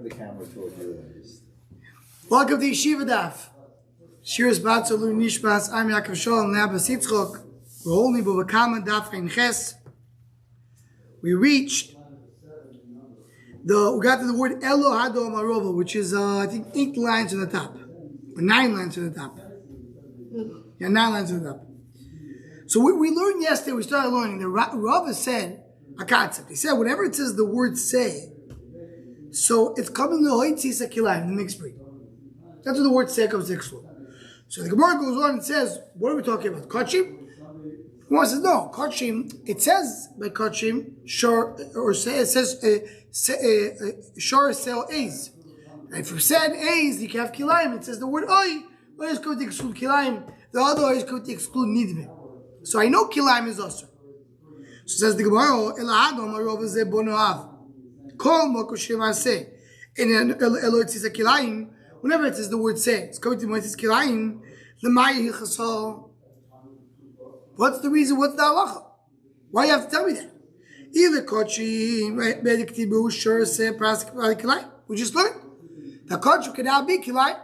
The camera toward you. Welcome to Yeshiva Daf. Shiras Batzalu Nishbas. I'm Yaakov Shalom Nabas Yitzchok. We're holding Bava Kama Daf Ein Ches. We got to the word Elo Hado Marova, which is I think 8 lines on the top, or 9 lines on the top. Yeah, 9 lines on the top. So we learned yesterday. We started learning. The Rava said a concept. He said whenever it says the word "say," so it's coming to Hoitzisa Kilayim, the mixed breed. That's what the word "say" comes to exclude. So the Gemara goes on and says, what are we talking about? Kachim? Gemara says, no, Kachim, it says by Kachim, Shar, or say, it says, Shar Sel Eiz. If you said Eiz, you can have Kilayim. It says the word Oi is going to exclude Kilayim. The other Oi is going to exclude Nidve. So I know Kilayim is also. So says the Gemara, Elahado Marov is a Bonoav. Kol Mokushim Aseh. In Elo Tzisa Kilayim, whenever it says the word "say," it's going to Moitzis Kilayim. The Maya Hilchasol. What's the reason? What's the halacha? Why you have to tell me that? Either Kochim, Bediktibu, Shur, Se, Prasik, Kilayim. We just learned. The Kochim can now be Kilayim.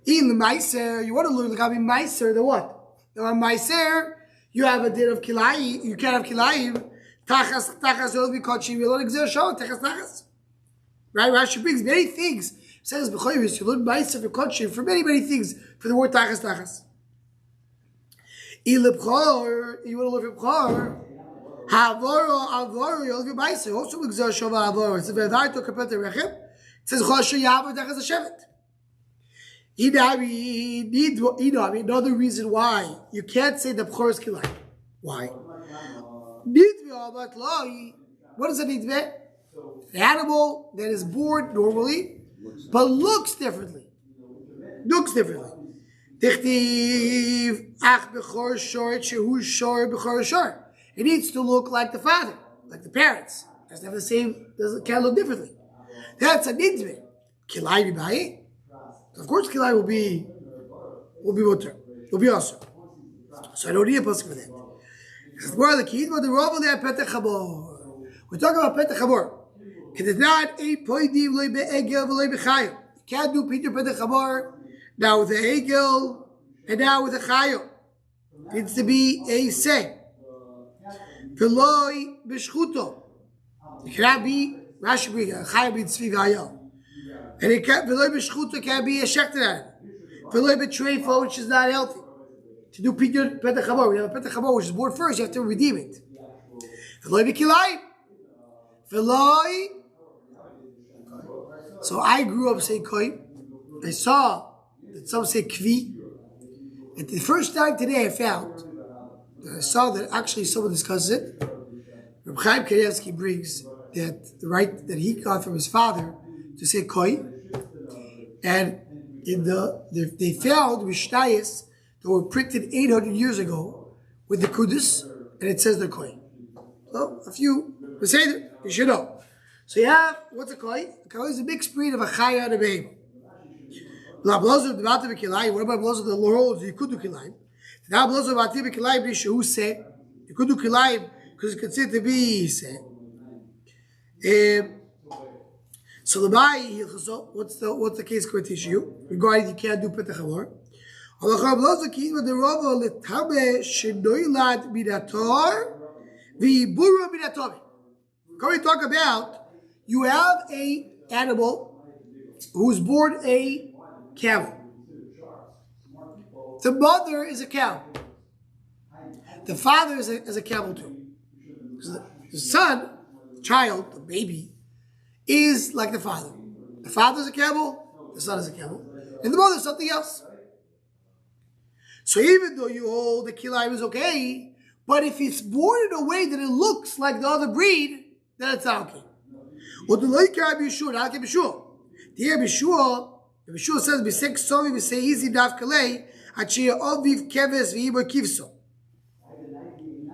In the Meiser, you want to learn the Gabi Meiser, the what? The Meiser, you have a din of Kilayim, you can't have Kilayim. Tachas, will be Kochim, you learn Exer Tachas. Right? Rashi brings many things. Says B'choyvis, you learn Meiser for Kochim, for many things, for the word Tachas. You want to look at B'chor. Havoro, you'll be Meiser. Also Exer Shova Havoro. It's a very hard to compare the Rechem. It says Choshe Yavor Tachas Hashevet. Another reason why you can't say the B'chor is Kilayim. Why? What is a nidve? An animal that is born normally, but looks differently. It needs to look like the father, like the parents. It has to have the same, can't look differently. That's a nidve. Kilayim b'ayit. Of course, Kilayim will be mutter. Will be awesome. So I don't need a pasuk for that. We're talking about Petach Chabor. It is not a poidim loy be'egel v'loy b'chayil. You can't do Peter Petach Chabor now with the egel and now with the chayil. It needs to be a say. V'loy b'shchuto. It cannot be Rashi chayil be tzvi v'ayil. And it can't, v'loy b'shchuto can't be a shechted animal. V'loy b'treifo, which is not healthy. To do Petach Chabor, we have a Petach Chabor which is born first, you have to redeem it. V'loy b'kilayim. V'loy. So I grew up saying koi. I saw that some say kvi. And the first time today I saw that actually someone discusses it. Reb Chaim Kanievsky brings that the right that he got from his father to say koi. And they found Mishnayos that were printed 800 years ago with the kudus, and it says they're koi. So a few say that you should know. So you have what's a koi? A koi is a mixed breed of a chaya and a behemoth. What about the laurels? You could do kilayim. Now you say you could do kilayim because it's considered to be say. So the Bai, what's the case going to teach you regarding you can't do Petach Chabor? Can we talk about you have a animal who's born a camel. The mother is a cow. The father is a camel too. So the son, the child, the baby, is like the father. The father is a camel, the son is a camel, and the mother is something else. So even though you hold the kilayim is okay, but if it's born in a way that it looks like the other breed, then it's not okay. What the like Bishur, not Bishur. The Bishur says Bisek Sovi Bisei Easy Daf Kalei Achia Oviv Keves V'Ibor Kivso.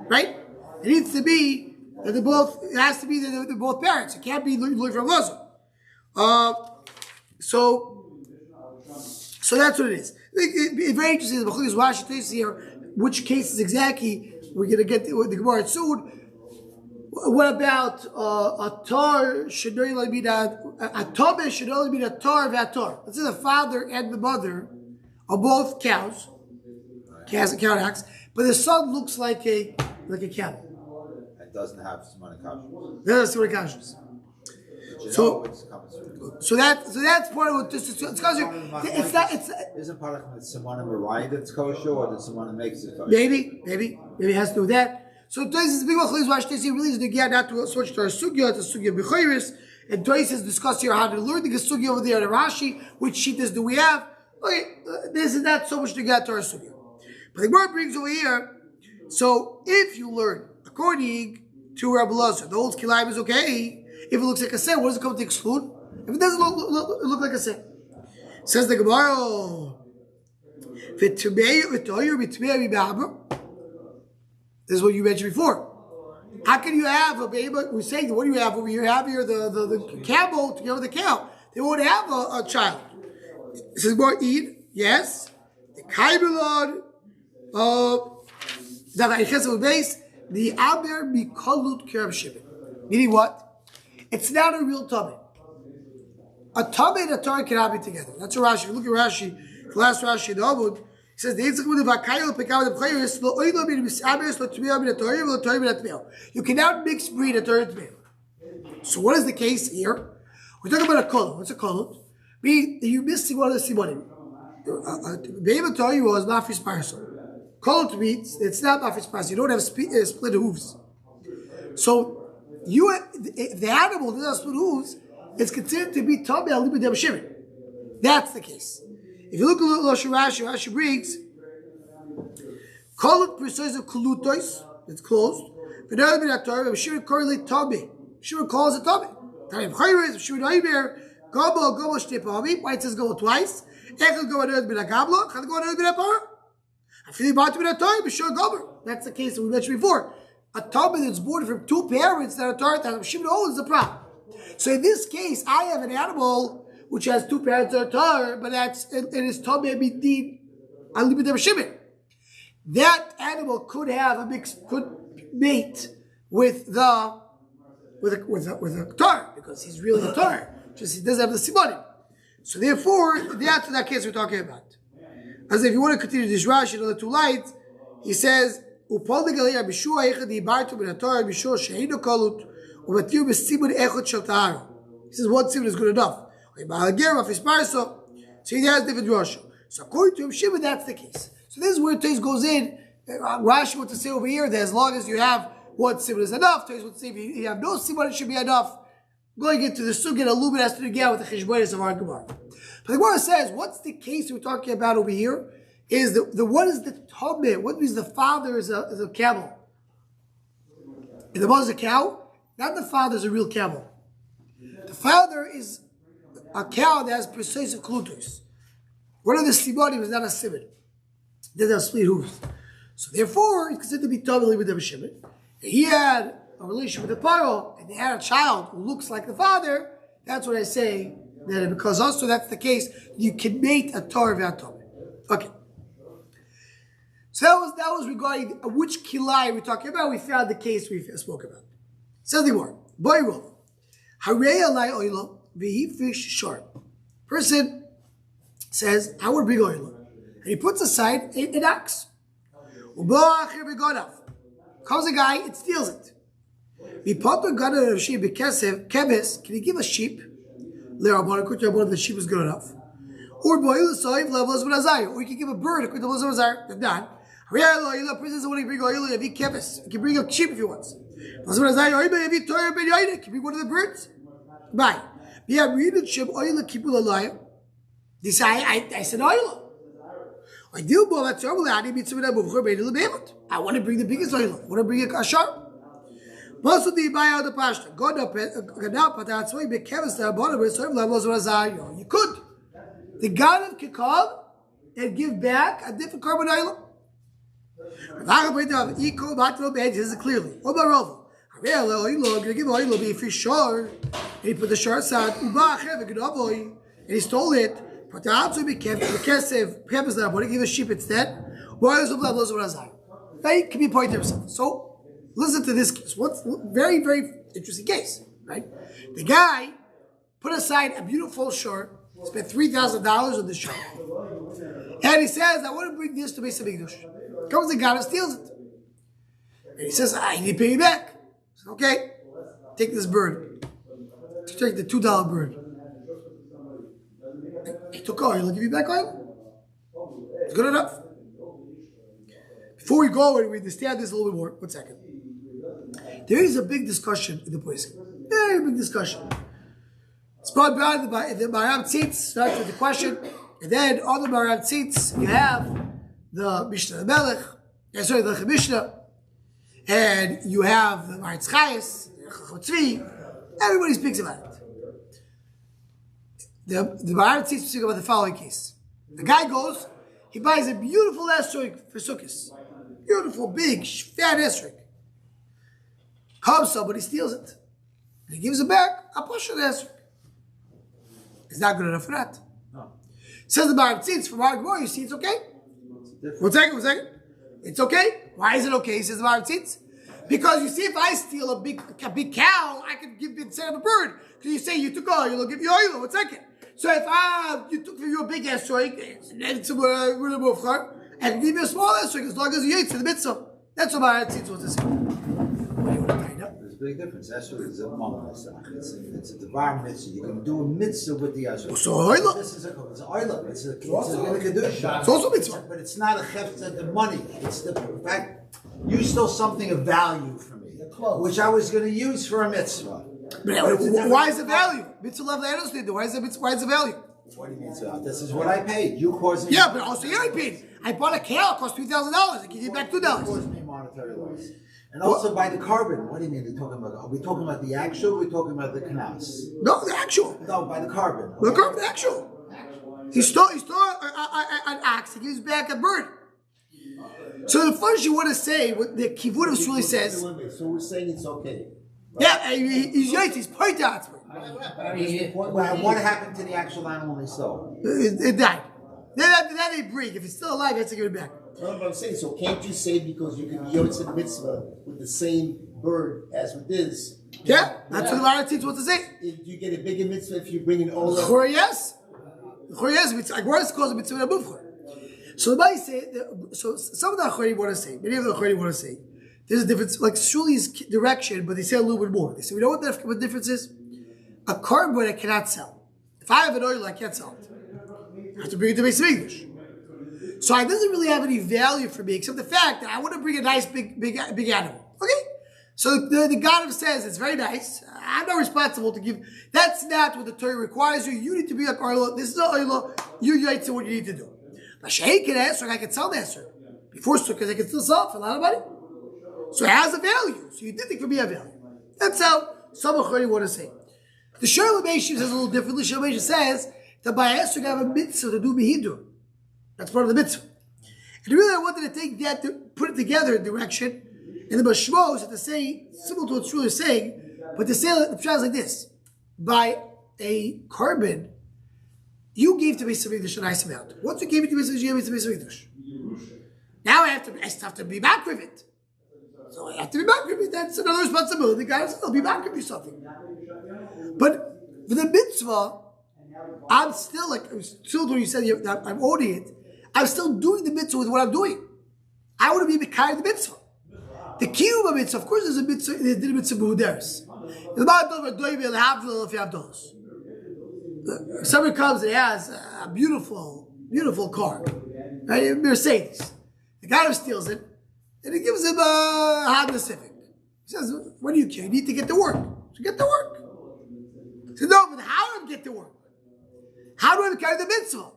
Right? It needs to be that they're both. It has to be that they're both parents. It can't be Lui from Lozo. So that's what it is. It's very interesting. The Bachur is Rashi tells here which cases exactly we're going to get the Gemara soon. What about a tar should only be that a tobe should only be the tar of a tar. Let's say the father and the mother are both cows and cow acts, but the son looks like a camel. It doesn't have simon kashrus. That's what it counts. So that's part of what this is. It's not. Isn't part of the simon mariah that's kosher, or the simon makes it kosher? Maybe it has to do with that. So Toys is big machlokes. Why Shtesi really is the guy not to switch to our sugya, to sugya b'chayris, and Toys is discussed here how to learn the sugya over there. The Rashi, which shitas do we have? Okay, this is not so much to get to our sugya, but the Gemara brings over here. So if you learn according to Rabbi Lazar, the old kilayim is okay. If it looks like a set, what does it come to exclude? If it doesn't look like a set, says the Gemara. This is what you mentioned before. How can you have a baby? We're saying, what do you have over here? You have here the camel together with the cow. They won't have a child. It says more eat, yes. The kaibilon the base, the aber mikolut kerab shibin. Meaning what? It's not a real tummy. A tummy and a Torah cannot be together. That's a Rashi. If you look at Rashi, the last Rashi in the Abud, he says, you cannot mix breed a Torah and Tmeil. So what is the case here? We're talking about a kolut. What's a kolut? Meaning you're missing one of the simanim. Be'emet Torah was mafis parasol. Kolut means it's not mafis parasol. You don't have split hooves. So if the animal doesn't have split hooves, it's considered to be Tomei al Libid Shimon. That's the case. If you look at Rashi brings Kolut precise of Kulutois, it's closed. But now the Torah, Shimon correlate Tomei. Shimon calls it Tomei. Tarim Chayres, Shimon Oimer, Gobo Shtepami. Why it says Gobo twice? Echel Gobo Nerd Bin Agablo, Chel Gobo Nerd Bin Apar. I feel about to be a Torah, but sure Gober. That's the case that we mentioned before. A Tomei that's born from two parents that are Torah, that Shimon owns the problem. So in this case, I have an animal which has two parents that are Torah, but it is Tomei B'din al Libid Shimon. That animal could have could mate with a Torah, because he's really a Torah. Just he doesn't have the simanim. So therefore, that's that case we're talking about. As if you want to continue this Rashi on the two lights, he says, he says, what simon is good enough? So he has different Rashi. So according to him, Shimon, that's the case. So this is where Tais goes in. Rashi wants to say over here that as long as you have one simon is enough. Tais would say if you have no simon, it should be enough. Going into the sugya, a little bit has to do again with the cheshbonis of our Gemara. But the Gemara says, what's the case we're talking about over here? Is the what is the Tomei? What means the father is a camel? If the mother is a cow, not the father is a real camel. The father is a cow that has precise klutos. One of the simanim is not a simon. It doesn't have split hooves. So therefore, it's considered to be Tomei Libid Shimon. He had a relationship with the paro, and they had a child who looks like the father. That's what I say, that because also that's the case, you can mate a Torah v'at Tomei. Okay. So that was regarding which kilai we're talking about. We found the case we spoke about. Says the word, boy roll. Harei alai oilo v'hi fish sharp. Person says, I would bring oilo. And he puts aside an ox. Comes a guy, it steals it. Can he give a sheep? The sheep is good enough. Or you can give a bird. They're done. Princess, when he bring oil, he can bring a sheep if he wants. Can bring one of the birds? Bye. I said oil. I want to bring the biggest oil. I want to bring a sharp. You could. The God could come and give back a different carbon oil. This is clearly. I'm going to give oil be for sure. And he put the shar aside. And he stole it. But the give a sheep instead. Why is it can be pointed to himself? So Listen to this case. What's very, very interesting case, right? The guy put aside a beautiful shirt, spent $3,000 on this shirt, and he says, "I want to bring this to Beis Hamikdash." Comes the guy and steals it, and he says, "I need to pay you back." He said, "Okay, take this bird. Take the $2 bird." He took oil. He'll give you back oil. It's good enough. Before we go and we understand this a little bit more, 1 second. There is a big discussion in the place. Very big discussion. It's brought down by the Maram Tzitz, starts with the question, and then on the Maram Tzitz, you have the Mishnah the Melech, the Mishnah, and you have the Maritz Chayes, the Chotzvi. Everybody speaks about it. The Maram Tzitz speaks about the following case. The guy goes, he buys a beautiful esrog for Sukkot. Beautiful, big, fat esrog. Comes somebody, steals it. And he gives it back, a push of the esrog. It's not good enough for that. No. Says the Maram Tzitz, from our Gemara, you see it's okay? 1 second. It's okay. Why is it okay? Says the Maram Tzitz. Because you see, if I steal a big cow, I can give it instead of a bird. Because you say you took oil, you'll give you oil. 1 second. So if you took for you a big esrog, I can give you a small esrog as long as you eat to the mitzvah. That's what Maram Tzitz wants to say. There's a big difference. Esrog is a mamlasach. It's a devar mitzvah. You can do a mitzvah with the esrog. So oil. This is it's oil. It's a kedusha. It's also mitzvah. But it's not a chefta, the money. It's the fact you stole something of value from me, which I was going to use for a mitzvah. Why is it value? Mitzvah love the animals did. Why is the value? What do you mean? So this is what I paid. You caused me. Yeah, but also you I paid. I bought a cow. It cost $3,000. I give you back $2. You caused me monetary loss. And also by the carbon. What do you mean? They're talking about? Are we talking about the actual? Or are we talking about the knas? No, the actual. No, by the carbon. The carbon, the actual. He stole an ox. He gives back a bird. So the first you want to say, what the Kivudus really says. So we're saying it's okay. Yeah, he's right. He's point out. What happened to the actual animal they stole? It died. Then they bring. If it's still alive, you have to give it back. No, but I'm saying, so can't you say because you can be Yotzei Mitzvah with the same bird as with this? Yeah, that's what the Maram Tzitz wants to say. You get a bigger mitzvah if you bring in all of Chor yes. Agora calls it mitzvah abuvchor. So the Bible say, so some of the Achorim want to say, many of the Achorim want to say, there's a difference, like Shuli's direction, but they say a little bit more. They say, we know what the difference is? A cardboard I cannot sell. If I have an oil, I can't sell it. I have to bring it to Beis Hamikdash. So it doesn't really have any value for me, except the fact that I want to bring a nice big animal. Okay? So the God says it's very nice. I'm not responsible to give. That's not what the Torah requires you. You need to be like Arlo. This is the Arlo. You write to what you need to do. But Sheikh can answer, I can sell the answer. Before because I can still sell it for a lot of money. So it has a value. So you did think for me a value. That's how some Achorim want to say. The Shur L'Meishiv says a little differently. Shur L'Meishiv says that by Esther you have a mitzvah to do behidur. That's part of the mitzvah. And really I wanted to take that to put it together in direction. And the Bashmos have to say, similar to what Shmuel is saying, but to say the pshat is like this. By a carbon, you gave to Beis Hamikdash a nice amount. Once you gave it to Beis Hamikdash, you gave it to Beis Hamikdash. Now I still have to be back with it. So I have to be back with it. That's another responsibility. God will be back with you something. But for the mitzvah, I'm still still when you said I'm owning it, I'm still doing the mitzvah with what I'm doing. I want to be behind the mitzvah. The kiyum of mitzvah, of course, there's a mitzvah. They did a mitzvah b'huderes. The Bible talks about doing it if you have those. If somebody comes and has a beautiful car, right? A Mercedes. The guy who steals it, and he gives him a Honda Civic. He says, "What do you care? You need to get to work. So get to work." He said, "No, but how do I get to work? How do I carry the mitzvah?"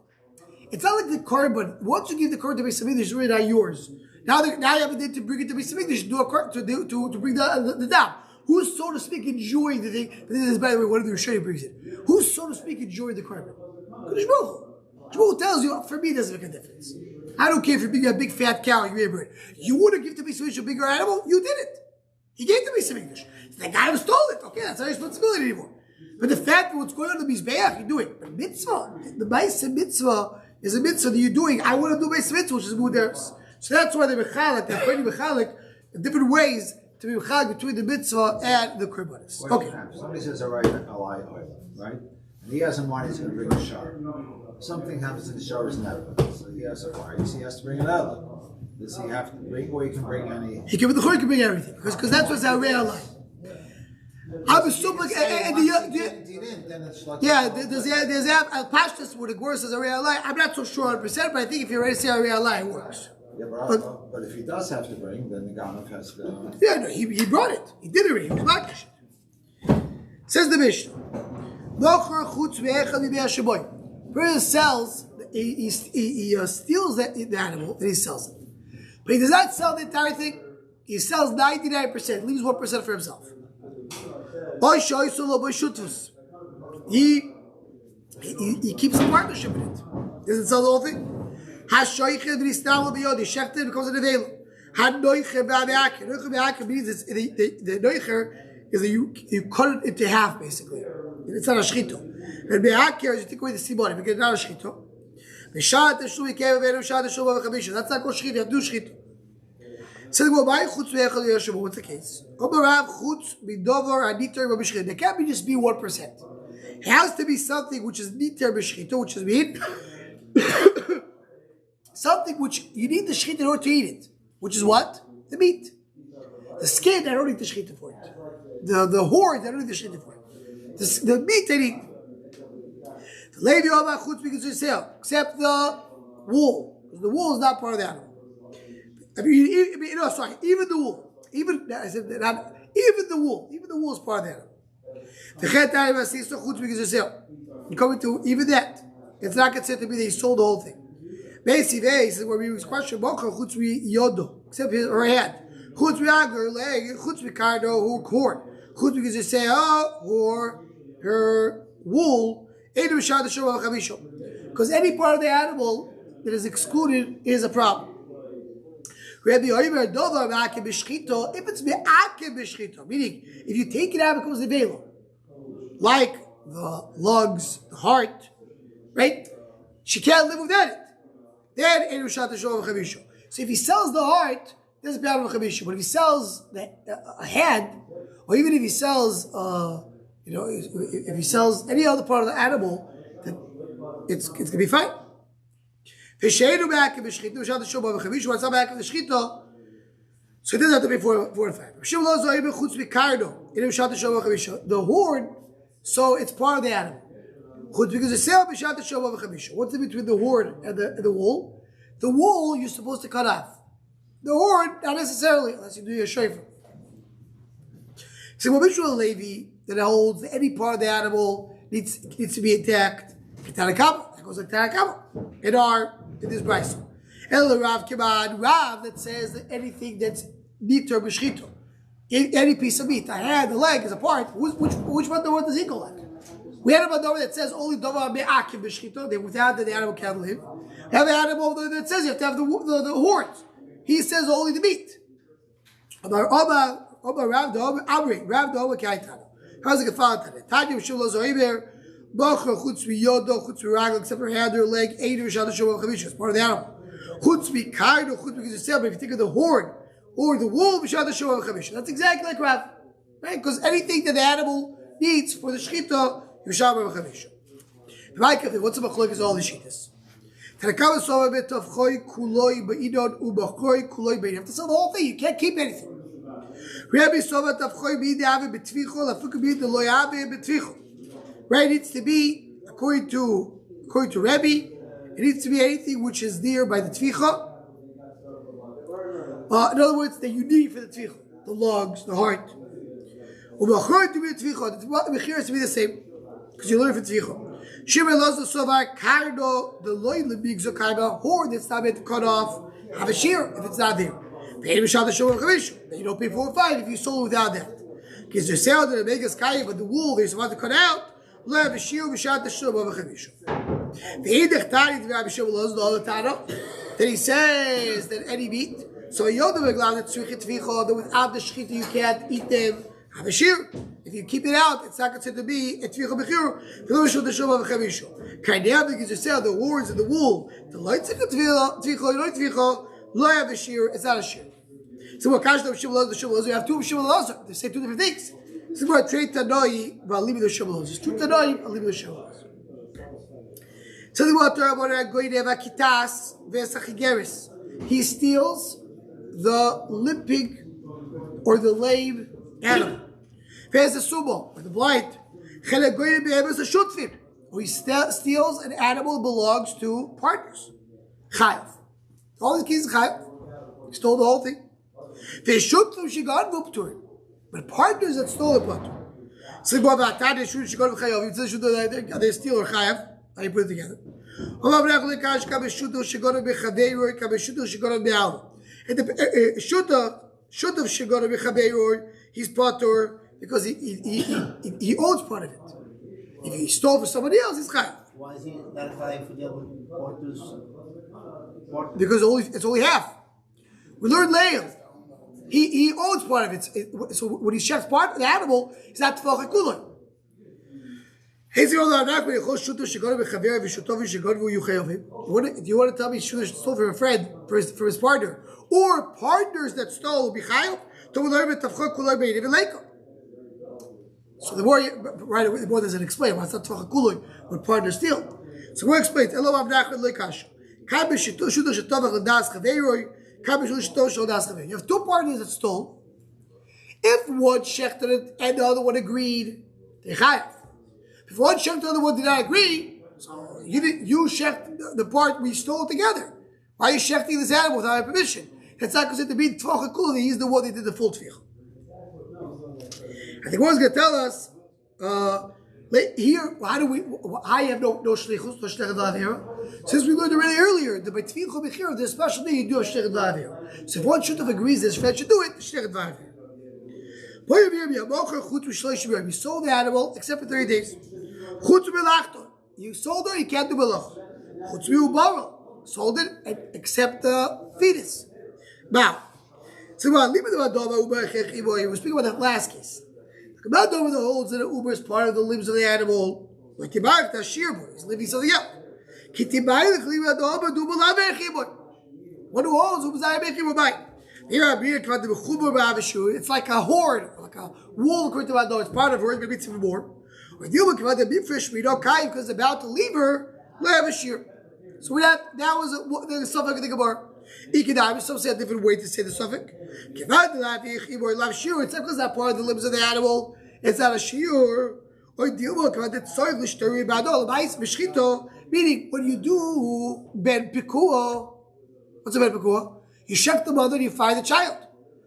It's not like the car, but once you give the car to Beis Hamikdash, it's really not yours. Now you have a day to bring it to Beis Hamikdash, do a car to bring the dam. Who's, so to speak, enjoying the thing? But this is, by the way, one of the Rishonim brings it. Who's, so to speak, enjoying the carbon? Kodesh Baruch Hu. Baruch tells you, for me, it doesn't make a difference. I don't care if you're a big fat cow and you're a bird. You want to give to Beis Hamikdash a bigger animal? You did it. He gave to Beis Hamikdash. The guy who stole it. Okay, that's not responsibility anymore. But the fact that what's going on in the Mizbeach, you do it. But mitzvah, the Beis mitzvah is a mitzvah that you're doing. I want to do Beis mitzvah, which is Muderes. So that's why the Mechalik, the Achronim Mechalik, in different ways, to be mechag between the mitzvah and the korbanos. Okay. Somebody says a lie, right? And he has some money, he's going to bring a shar. Something happens in the shar is never. So he has a price, he has to bring an ella. Does he have to bring, or he can bring any? He can, the Chor can bring everything, because that's what's our real lie. I'm assuming, yeah, there's a pashtus where the Gemara says a real lie. I'm not so sure 100%, but I think if you already say a real lie, it works. Yeah, but if he does have to bring, then the Ganav has to. Yeah, no, he brought it. He did it already. He was makish. Says the Mishnah. Person sells, he steals the animal and he sells it. But he does not sell the entire thing. He sells 99%, leaves 1% for himself. He keeps a partnership in it. Doesn't sell the whole thing. It becomes an avail. Noicher means the noicher is that you cut it into half basically. It's not a shchito. And be'aker is you take away the simon. If you get not a shchito. That's not called shchito. You have to do shchito. So what's the case? There can't be just be 1%. It has to be something which is niter b'shchito, which is meat. Something which you need the shchita in order to eat it. Which is what? The meat. The skin, I don't need the shchita for it. The horns, I don't need the shchita for it. The meat, I need. The lady except the wool. Because the wool is not part of the animal. Even the wool. Even the wool. Even the wool is part of the animal. You're coming to even that. It's not considered to be that he sold the whole thing. Basically, this is where we was questioned. Except her hand. Her leg. Her cord. Or her wool. Because any part of the animal that is excluded is a problem. If it's meaning if you take it out, it becomes a velo, like the lungs, the heart, right? She can't live without it. Then so if he sells the heart, there's a problem with chavisha. But if he sells a hand, or even if he sells, if he sells any other part of the animal, then it's gonna be fine. What's not back in the shchita? So it doesn't have to be 4 and 5. The horn, so it's part of the animal. What's the between the horn and the wool? The wool you're supposed to cut off. The horn, not necessarily, unless you do your shofar. So Levi that holds that any part of the animal needs to be intact. That goes like Tanakama. In this brayso. El Rav Kiban, Rav that says that anything that's niter b'shchito, any piece of meat, a hand, the leg is a part. Which one does he go like? We have a dover that says only dover me'akim b'shchito, that without the animal can't live. We have an animal that says you have to have the horns. He says only the meat. Rav dover kaitana. How's it going to Tanya Shula Zoiber. Except her hand or leg, it's part of the animal. But if you think of the horn or the wool, that's exactly like Rav, right? Because anything that the animal needs for the shchita, what's the machlok is all the shittas. You have to sell the whole thing. You can't keep anything. Right, it needs to be according to Rebbe. It needs to be anything which is there by the tvicha. In other words, that you need for the tvicha, the lungs, the heart. The mechir has to be the same because you learn for tvicha. The horn that's not meant to cut off, have a shear if it's not there. Then you don't pay 4 or 5 if you sold without that. Because you're selling the megas kaya, but the wool they're supposed to cut out. Then he says that any meat, so that without the shchita you can't eat them. Have a shear. If you keep it out, it's not considered to be a tvicha b'chir. Because you sell the horns and the wool. The lights are tvicha, lo have a shear. It's not a shear. So what kash the shibulos, we have two shibulos. They say two different things. This is what trade tanoi v'alibi the shibulos. It's two tanoi v'alibi the shibulos. So the water about a goydeva kitas v'esachigeris. He steals the limping or the lame animal. There's a subo or the blind. Or he steals an animal that belongs to partners. Chayav. All these cases chayav. He stole the whole thing. They shoot from Shigan Vuptur. But partners that stole the partner. So they steal or chayav. How you put it together. And the shoot of Shigan V'chabeiroi, he's patur because he owns part of it. If he stole for somebody else, it's chayav. Why is he not chayav for the other partners? Because it's only half. We learned later. He owns part of it. So when he checks part of the animal, he's not tefach kulon. Do you want to tell me he should have stole from a friend, for his partner? Or partners that stole will be chayav? So the more right away, the more doesn't explain why it's not tefach kulon when partners steal. So we'll explain. You have two partners that stole. If one shechted it and the other one agreed, they chayav. If one shechted the other one did not agree, so you shecht the part we stole together. Why are you shechting this animal without my permission? It's not because it to be tefach kulon. He's the one that did the full tefach. I think one's going to tell us here. How do we? I have no shlichus, no shlichus d'avera. Since we learned already earlier, the b'tfilcho b'chira, there's a special thing you do a shlichus d'avera. So if one shouldn't have agrees, this friend should do it. Shlichus d'avera. You sold the animal except for 30 days. You sold it, you can't do melach. Sold it except the fetus. Now, so we were speaking about that last case. About over the holds that the uber is part of the limbs of the animal. Like Tibarak, that's shearbor. He's living something else. What do holds? It's like a horn, like a wall according to Adon. It's part of her, maybe it's even more. Or deal with because it's about to leave her, have a shear. So that was the suffix of the Gemara. Some say a different way to say the suffix. It's not because that's part of the limbs of the animal. It's not a shiur. Or deal with meaning when you do ben pikuah, what's a ben pikuah? You check the mother and you find the child.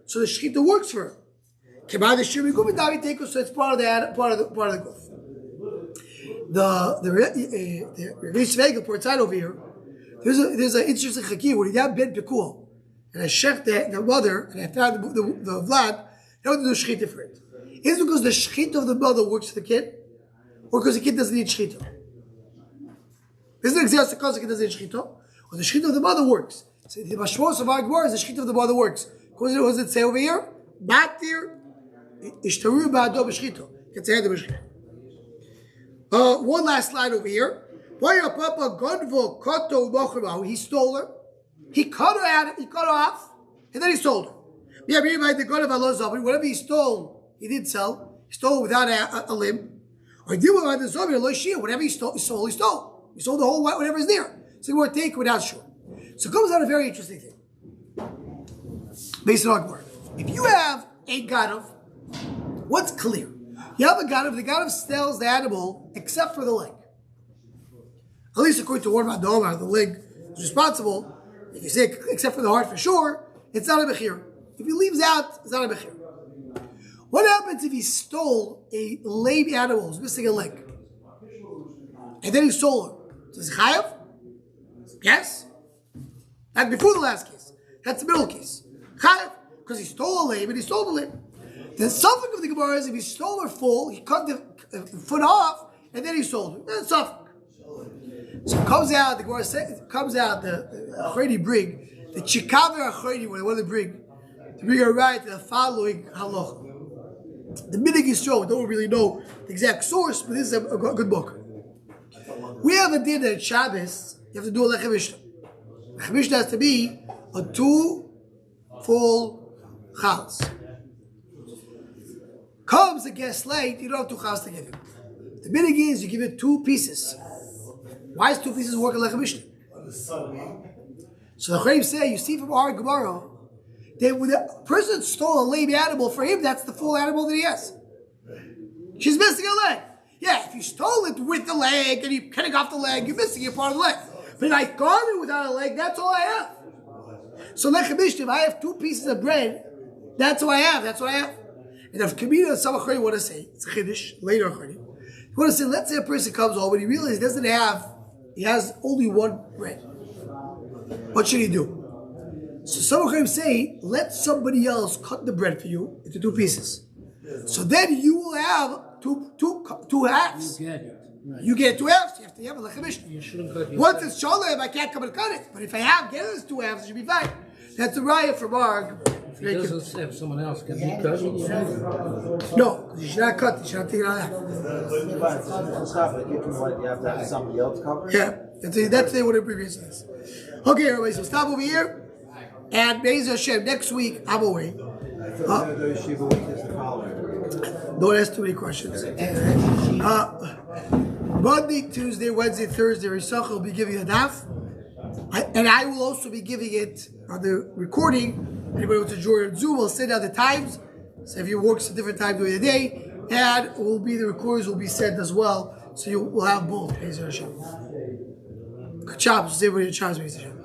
So the shechita works for her. So it's part of the goof. The Yeshiva points out over here. There's an interesting chakir where you have ben pekuah and I checked the mother and I found the vlad. You don't do shechita for it. Is it because the shechita of the mother works for the kid, or because the kid doesn't need shechita? This is an example because the kid doesn't need shechita, or the shechita of the mother works. So the mashmos of our Gemara is the shechita of the mother works. What does it say over here? Batir ishtaru ba'ado b'shechita. Can say the b'shechita. One last slide over here. He stole her. He cut her out. He cut her off, and then he sold her. Whatever he stole, he didn't sell. He stole without a limb. Or whatever he stole, he stole. He sold the whole whatever is there. So he won't take without sure. So it comes out a very interesting thing. Based on our word. If you have a ganav, what's clear? You have a ganav. The ganav sells the animal except for the leg. At least according to one of the leg is responsible. If you say except for the heart for sure, it's not a bechir. If he leaves out, it's not a bechir. What happens if he stole a lame animal who's missing a leg? And then he sold her. So is it chayav? Yes. That's before the last case. That's the middle case. Chayav. Because he stole a limb and he stole the limb. The suffix of the Gemara is if he stole her full, he cut the foot off, and then he sold her. That's suffix. So it comes out, the Gemara says, it comes out, the Achreidi bring, the Chikaver Achreidi, when they want to bring a right to the following halacha. The Minig Yisrael, we don't really know the exact source, but this is a good book. We have a din that at Shabbos, you have to do a Lechem Mishnah. Lechem Mishnah has to be a 2 full chalas. Comes the guest late, you don't have two chalas to give him. The minhag is you give it 2 pieces. Why is 2 pieces working like a mishnah? So the Chayyim say, you see from our Gemara, that when a person stole a lame animal, for him that's the full animal that he has. She's missing a leg. Yeah, if you stole it with the leg and you're cutting off the leg, you're missing a part of the leg. But if I got it without a leg, that's all I have. So like a mishnah, if I have 2 pieces of bread, that's all I have. That's what I have. And if Kamina and Samachari want to say, it's a chiddush, later Chari, you want to say, let's say a person comes home and he realizes he doesn't have, he has only 1 bread. What should he do? So some of them say, let somebody else cut the bread for you into 2 pieces. So then you will have two halves. You get 2 halves. You have a lechem mishnah. Once it's sholem, I can't come and cut it. But if I have, get it 2 halves, it should be fine. That's a raya from Arg. If he doesn't have someone else, can he cut? No, you should not cut. You should not take it out half. Stop it. You have to have somebody else cover it. Yeah, that's what it previously is. Okay, everybody, so stop over here. And Be'ez Hashem, next week, I'm away. The Yeshiva week is the following. Don't ask too many questions. Monday, Tuesday, Wednesday, Thursday, Risach will be giving a daf. And I will also be giving it on the recording. Anybody wants to join on Zoom, will send out the times. So if you work at different times during the day, and the recordings will be sent as well. So you will have both. Be'ez Hashem. Good job. Everybody in charge, Be'ez Hashem.